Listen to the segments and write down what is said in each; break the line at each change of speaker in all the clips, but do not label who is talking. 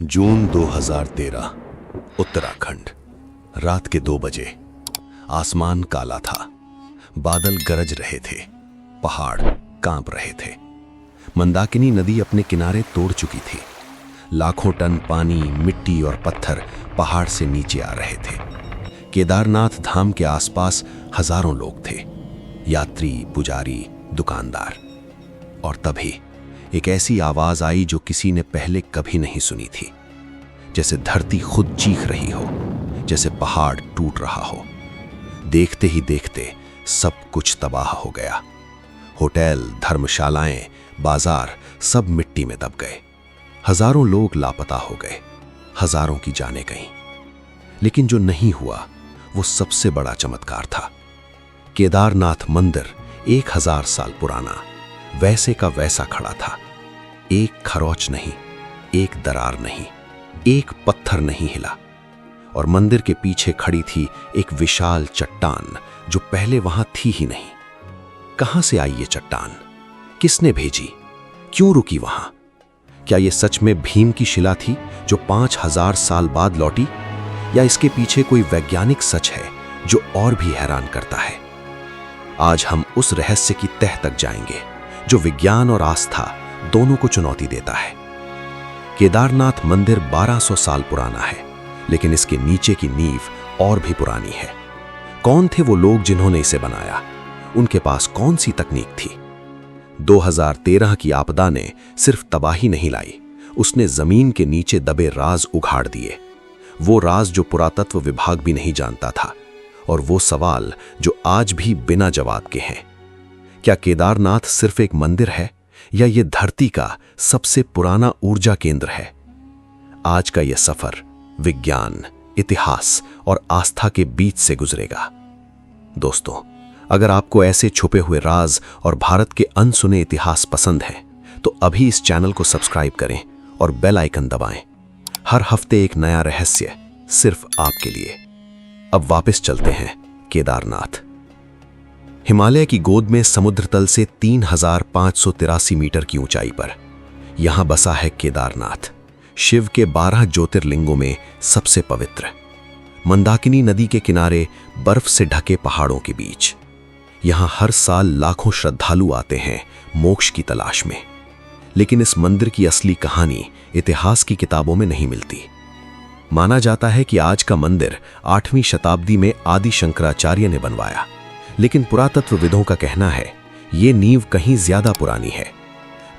जून 2013 उत्तराखंड। रात के 2 बजे। आसमान काला था, बादल गरज रहे थे, पहाड़ कांप रहे थे। मंदाकिनी नदी अपने किनारे तोड़ चुकी थी। लाखों टन पानी, मिट्टी और पत्थर पहाड़ से नीचे आ रहे थे। केदारनाथ धाम के आसपास हजारों लोग थे, यात्री, पुजारी, दुकानदार। और तभी एक ऐसी आवाज आई जो किसी ने पहले कभी नहीं सुनी थी। जैसे धरती खुद चीख रही हो, जैसे पहाड़ टूट रहा हो। देखते ही देखते सब कुछ तबाह हो गया। होटल, धर्मशालाएं, बाजार सब मिट्टी में दब गए। हजारों लोग लापता हो गए, हजारों की जानें गईं। लेकिन जो नहीं हुआ वो सबसे बड़ा चमत्कार था। केदारनाथ मंदिर 1000 साल पुराना वैसे का वैसा खड़ा था। एक खरोच नहीं, एक दरार नहीं, एक पत्थर नहीं हिला। और मंदिर के पीछे खड़ी थी एक विशाल चट्टान जो पहले वहां थी ही नहीं। कहां से आई ये चट्टान? किसने भेजी? क्यों रुकी वहां? क्या ये सच में भीम की शिला थी जो 5000 साल बाद लौटी? या इसके पीछे कोई वैज्ञानिक सच है जो और भी हैरान करता है? आज हम उस रहस्य की तह तक जाएंगे जो विज्ञान और आस्था दोनों को चुनौती देता है। केदारनाथ मंदिर 1200 साल पुराना है, लेकिन इसके नीचे की नींव और भी पुरानी है। कौन थे वो लोग जिन्होंने इसे बनाया? उनके पास कौन सी तकनीक थी? 2013 की आपदा ने सिर्फ तबाही नहीं लाई, उसने जमीन के नीचे दबे राज उघाड़ दिए। वो राज जो पुरातत्व विभाग भी नहीं जानता था, और वो सवाल जो आज भी बिना जवाब के हैं। क्या केदारनाथ सिर्फ एक मंदिर है, या ये धरती का सबसे पुराना ऊर्जा केंद्र है? आज का यह सफर विज्ञान, इतिहास और आस्था के बीच से गुजरेगा। दोस्तों, अगर आपको ऐसे छुपे हुए राज और भारत के अनसुने इतिहास पसंद हैं, तो अभी इस चैनल को सब्सक्राइब करें और बेल आइकन दबाएं। हर हफ्ते एक नया रहस्य सिर्फ आपके लिए। अब वापस चलते हैं केदारनाथ। हिमालय की गोद में समुद्र तल से 3583 मीटर की ऊंचाई पर यहां बसा है केदारनाथ, शिव के 12 ज्योतिर्लिंगों में सबसे पवित्र। मंदाकिनी नदी के किनारे बर्फ से ढके पहाड़ों के बीच यहां हर साल लाखों श्रद्धालु आते हैं मोक्ष की तलाश में। लेकिन इस मंदिर की असली कहानी इतिहास की किताबों में नहीं मिलती। माना जाता है कि आज का मंदिर 8वीं शताब्दी में आदि शंकराचार्य ने बनवाया, लेकिन पुरातत्वविदों का कहना है ये नींव कहीं ज्यादा पुरानी है।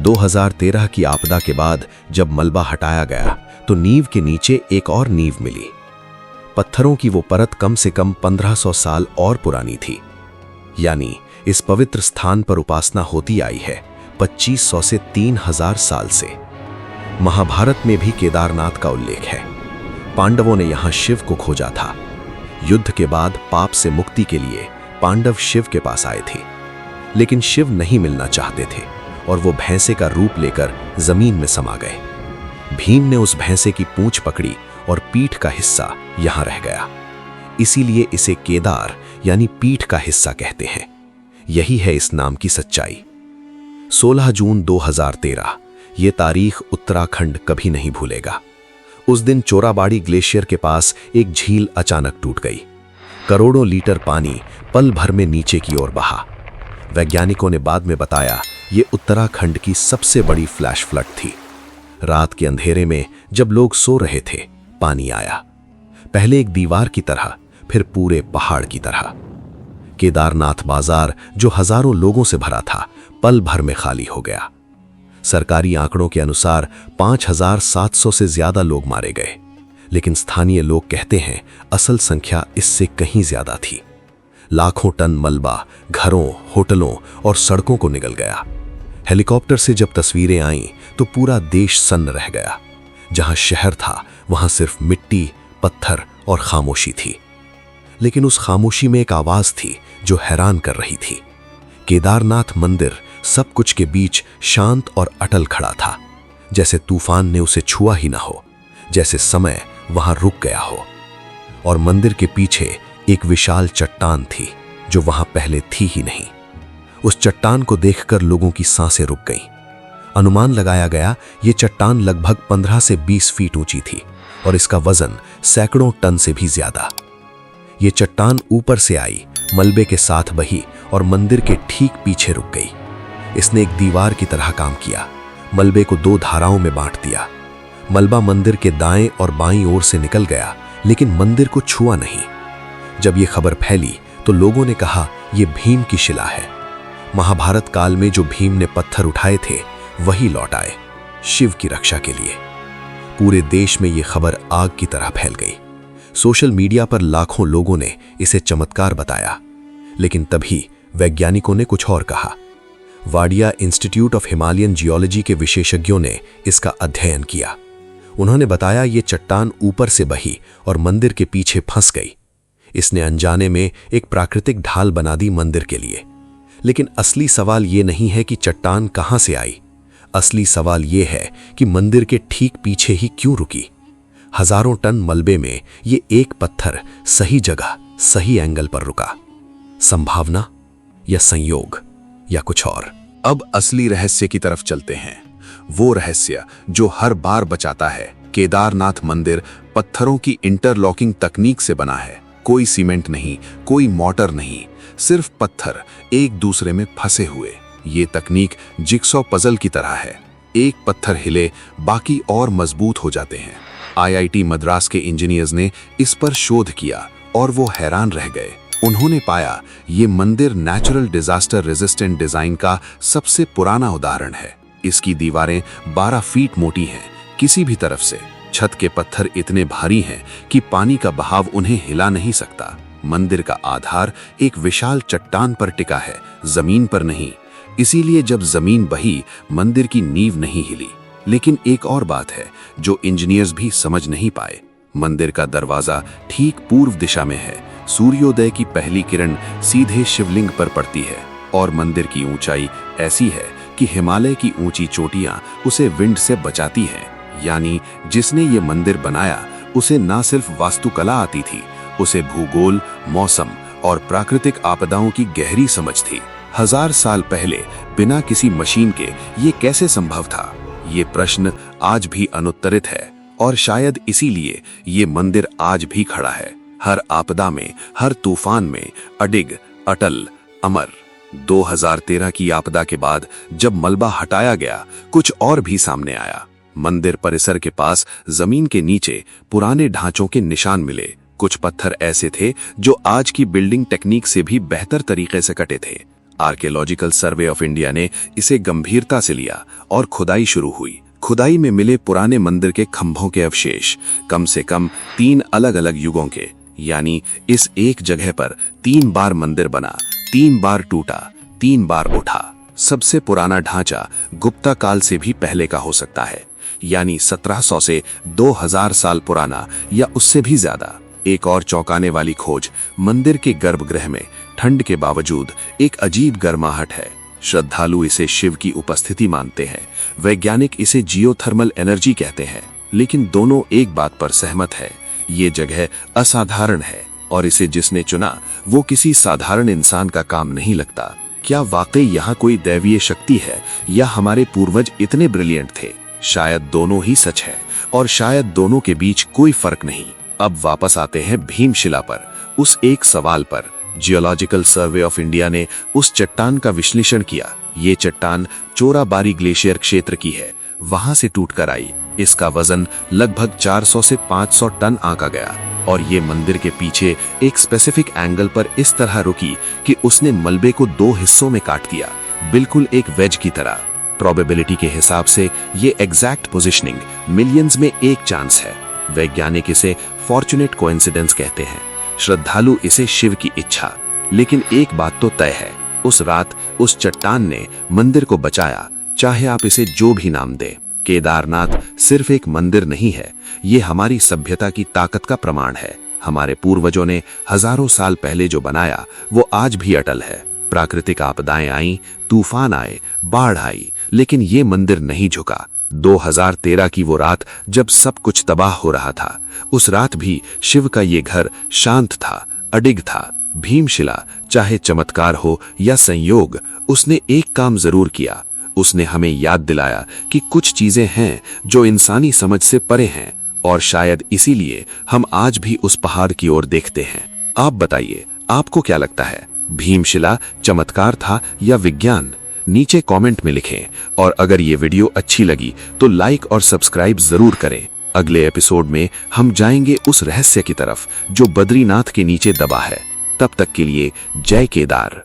2013 की आपदा के बाद जब मलबा हटाया गया तो नींव के नीचे एक और नींव मिली। पत्थरों की वो परत कम से कम 1500 साल और पुरानी थी। यानी इस पवित्र स्थान पर उपासना होती आई है 2500 से 3000 साल से। महाभारत में भी केदारनाथ का उल्लेख है। पांडवों ने यहां शिव को खोजा था। युद्ध के बाद पाप से मुक्ति के लिए पांडव शिव के पास आए थे, लेकिन शिव नहीं मिलना चाहते थे और वो भैंसे का रूप लेकर जमीन में समा गए। भीम ने उस भैंसे की पूंछ पकड़ी और पीठ का हिस्सा यहां रह गया। इसीलिए इसे केदार यानी पीठ का हिस्सा कहते हैं। यही है इस नाम की सच्चाई। 16 जून 2013 ये तारीख उत्तराखंड कभी नहीं भूलेगा। उस दिन चोराबाड़ी ग्लेशियर के पास एक झील अचानक टूट गई। करोड़ों लीटर पानी पल भर में नीचे की ओर बहा। वैज्ञानिकों ने बाद में बताया ये उत्तराखंड की सबसे बड़ी फ्लैश फ्लड थी। रात के अंधेरे में जब लोग सो रहे थे, पानी आया, पहले एक दीवार की तरह, फिर पूरे पहाड़ की तरह। केदारनाथ बाजार जो हजारों लोगों से भरा था, पल भर में खाली हो गया। सरकारी आंकड़ों के अनुसार 5700 से ज्यादा लोग मारे गए, लेकिन स्थानीय लोग कहते हैं असल संख्या इससे कहीं ज्यादा थी। लाखों टन मलबा घरों, होटलों और सड़कों को निगल गया। हेलीकॉप्टर से जब तस्वीरें आईं तो पूरा देश सन्न रह गया। जहां शहर था वहां सिर्फ मिट्टी, पत्थर और खामोशी थी। लेकिन उस खामोशी में एक आवाज थी जो हैरान कर रही थी। केदारनाथ मंदिर सब कुछ के बीच शांत और अटल खड़ा था, जैसे तूफान ने उसे छुआ ही ना हो, जैसे समय वहां रुक गया हो। और मंदिर के पीछे एक विशाल चट्टान थी जो वहां पहले थी ही नहीं। उस चट्टान को देखकर लोगों की सांसें रुक गईं। अनुमान लगाया गया ये चट्टान लगभग 15 से 20 फीट ऊंची थी और इसका वजन सैकड़ों टन से भी ज्यादा। ये चट्टान ऊपर से आई, मलबे के साथ बही और मंदिर के ठीक पीछे रुक गई। इसने एक दीवार की तरह काम किया, मलबे को 2 धाराओं में बांट दिया। मलबा मंदिर के दाएं और बाईं ओर से निकल गया, लेकिन मंदिर को छुआ नहीं। जब ये खबर फैली तो लोगों ने कहा यह भीम की शिला है। महाभारत काल में जो भीम ने पत्थर उठाए थे वही लौट आए, शिव की रक्षा के लिए। पूरे देश में यह खबर आग की तरह फैल गई। सोशल मीडिया पर लाखों लोगों ने इसे चमत्कार बताया, लेकिन तभी वैज्ञानिकों ने कुछ और कहा। Wadia institute of Himalayan geology के विशेषज्ञों ने इसका अध्ययन किया। उन्होंने बताया ये चट्टान ऊपर से बही और मंदिर के पीछे फंस गई। इसने अनजाने में एक प्राकृतिक ढाल बना दी मंदिर के लिए। लेकिन असली सवाल ये नहीं है कि चट्टान कहां से आई। असली सवाल ये है कि मंदिर के ठीक पीछे ही क्यों रुकी। हजारों टन मलबे में ये एक पत्थर सही जगह, सही एंगल पर रुका। संभावना या संयोग या कुछ और।
अब असली रहस्य की तरफ चलते हैं, वो रहस्य जो हर बार बचाता है। केदारनाथ मंदिर पत्थरों की इंटरलॉकिंग तकनीक से बना है। कोई सीमेंट नहीं, कोई मोटर नहीं, सिर्फ पत्थर एक दूसरे में फंसे हुए। ये तकनीक जिक्सॉ पजल की तरह है। एक पत्थर हिले, बाकी और मजबूत हो जाते हैं। आईआईटी मद्रास के इंजीनियर्स ने इस पर शोध किया और वो हैरान रह गए। उन्होंने पाया ये मंदिर नेचुरल डिजास्टर रेजिस्टेंट डिजाइन का सबसे पुराना उदाहरण है। इसकी दीवारें 12 फीट मोटी हैं किसी भी तरफ से। छत के पत्थर इतने भारी हैं कि पानी का बहाव उन्हें हिला नहीं सकता। मंदिर का आधार एक विशाल चट्टान पर टिका है, जमीन पर नहीं। इसीलिए जब जमीन बही, मंदिर की नींव नहीं हिली। लेकिन एक और बात है जो इंजीनियर्स भी समझ नहीं पाए। मंदिर का दरवाजा ठीक पूर्व दिशा में है। सूर्योदय की पहली किरण सीधे शिवलिंग पर पड़ती है और मंदिर की ऊंचाई ऐसी है कि हिमालय की ऊंची चोटियां उसे विंड से बचाती हैं। यानी जिसने ये मंदिर बनाया उसे ना सिर्फ वास्तुकला आती थी, उसे भूगोल, मौसम और प्राकृतिक आपदाओं की गहरी समझ थी। 1000 साल पहले बिना किसी मशीन के ये कैसे संभव था? ये प्रश्न आज भी अनुत्तरित है और शायद इसीलिए ये मंदिर आज भी खड़ा है। हर आपदा में, हर तूफान में अडिग, अटल, अमर। 2013 की आपदा के बाद जब मलबा हटाया गया, कुछ और भी सामने आया। मंदिर परिसर के पास जमीन के नीचे पुराने ढांचों के निशान मिले। कुछ पत्थर ऐसे थे जो आज की बिल्डिंग टेक्निक से भी बेहतर तरीके से कटे थे। आर्कियोलॉजिकल सर्वे ऑफ इंडिया ने इसे गंभीरता से लिया और खुदाई शुरू हुई। खुदाई में मिले पुराने मंदिर के खंभों के अवशेष कम से कम 3 अलग-अलग युगों के। यानी इस एक जगह पर 3 बार मंदिर बना, 3 बार टूटा, 3 बार उठा। सबसे पुराना ढांचा गुप्ता काल से भी पहले का हो सकता है, यानी 1700 से 2000 साल पुराना या उससे भी ज्यादा। एक और चौंकाने वाली खोज, मंदिर के गर्भगृह में ठंड के बावजूद एक अजीब गर्माहट है। श्रद्धालु इसे शिव की उपस्थिति मानते हैं, वैज्ञानिक इसे जियोथर्मल एनर्जी कहते हैं। लेकिन दोनों एक बात पर सहमत है, ये जगह असाधारण है और इसे जिसने चुना वो किसी साधारण इंसान का काम नहीं लगता। क्या वाकई यहाँ कोई दैवीय शक्ति है या हमारे पूर्वज इतने ब्रिलियंट थे? शायद दोनों ही सच है और शायद दोनों के बीच कोई फर्क नहीं। अब वापस आते हैं भीमशिला पर, उस एक सवाल पर। जियोलॉजिकल सर्वे ऑफ इंडिया ने उस चट्टान का विश्लेषण किया। ये चट्टान चोराबारी ग्लेशियर क्षेत्र की है, वहां से टूटकर आई। इसका वजन लगभग 400 से 500 टन आंका गया और ये मंदिर के पीछे एक स्पेसिफिक एंगल पर इस तरह रुकी कि उसने मलबे को 2 हिस्सों में काट दिया, बिल्कुल एक वेज की तरह। प्रोबेबिलिटी के हिसाब से ये एग्जैक्ट पोजीशनिंग मिलियंस में 1 चांस है। वैज्ञानिक इसे फॉर्चुनेट कोइंसिडेंस कहते हैं, श्रद्धालु इसे शिव की इच्छा। लेकिन एक बात तो तय है, उस रात उस चट्टान ने मंदिर को बचाया, चाहे आप इसे जो भी नाम दें। केदारनाथ सिर्फ एक मंदिर नहीं है, ये हमारी सभ्यता की ताकत का प्रमाण है। हमारे पूर्वजों ने हजारों साल पहले जो बनाया वो आज भी अटल है। प्राकृतिक आपदाएं आईं, तूफान आए, बाढ़ आई, लेकिन ये मंदिर नहीं झुका। 2013 की वो रात जब सब कुछ तबाह हो रहा था, उस रात भी शिव का ये घर शांत था, अडिग था। भीमशिला, चाहे चमत्कार हो या संयोग, उसने एक काम जरूर किया। उसने हमें याद दिलाया कि कुछ चीजें हैं जो इंसानी समझ से परे हैं, और शायद इसीलिए हम आज भी उस पहाड़ की ओर देखते हैं। आप बताइए, आपको क्या लगता है, भीमशिला चमत्कार था या विज्ञान? नीचे कमेंट में लिखें, और अगर ये वीडियो अच्छी लगी तो लाइक और सब्सक्राइब जरूर करें। अगले एपिसोड में हम जाएंगे उस रहस्य की तरफ जो बद्रीनाथ के नीचे दबा है। तब तक के लिए जय केदार।